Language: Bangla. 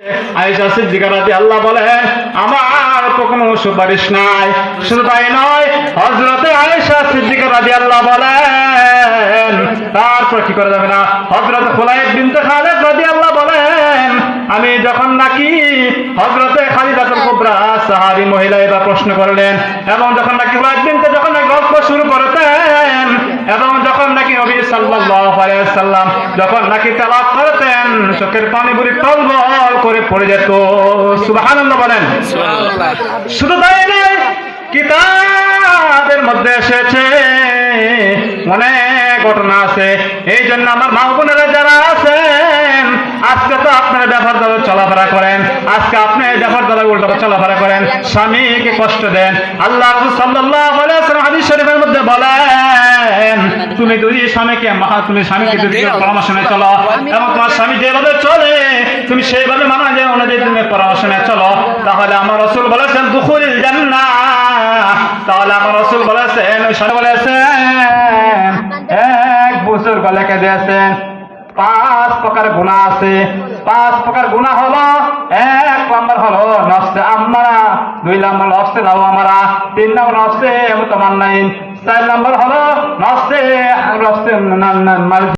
আয়েশা সিদ্দিকা রাদিয়াল্লাহু বলেন আমার কোনো সুপারিশ নাই। শুধু তাই নয়, হযরতে আয়েশা সিদ্দিকা রাদিয়াল্লাহু বলেন তারপর কি করা যাবে না, হযরত খুলাইব বিনতে খালিদ রাদিয়াল্লাহু বলেন আমি যখন নাকি হযরতে খালিদাতুল কুবরা সাহাবী মহিলা এবার প্রশ্ন করলেন এবং যখন নাকি খুলাইব বিনতে যখন গল্প শুরু করতেন এবং যখন নাকি নবী সাল্লাল্লাহু আলাইহি ওয়াসাল্লাম যখন নাকি তেলাওয়াত করতেন চোখের পানি বুড়ি টলবল করে পড়ে যেত। সুবহানাল্লাহ বলেন। শুধু তাই নয়, কিতাবের মধ্যে এসেছে অনেক ঘটনা আছে। এই জন্য আমার মা বোনেরা যারা আছেন আজকে তো আপনারা ব্যাপার দ্বারা চলাফেরা করেন, আজকে আপনি ব্যাপার দ্বারা উল্টো চলাফেরা করেন, স্বামীকে কষ্ট দেন। আল্লাহ রাসূল সাল্লাল্লাহু আলাইহি ওয়াসাল্লাম হাদিস শরীফের মধ্যে বলেন তুমি যদি স্বামীকে যদি পরামর্শ নিয়ে চলো এবং তোমার স্বামী যেভাবে চলে তুমি সেইভাবে মানা যায় অনুযায়ী তুমি পরামর্শ নিয়ে চলো, তাহলে আমার রাসূল বলেছেন দুখুলিল জান্নাহ। তাহলে আমার রাসূল বলেছেন ওই স্বামী বলেছেন এক বছর গলেকে দিয়েছেন 5 প্রকার গুনাহ আছে। 5 প্রকার গুনাহ হলো, 1 নম্বর হলো নফসে আম্মারা, 2 নম্বর নফসে লাওয়ামারা, 3 নম্বর নফসে মুতামান্নাইন, 4 নম্বর হলো নফসে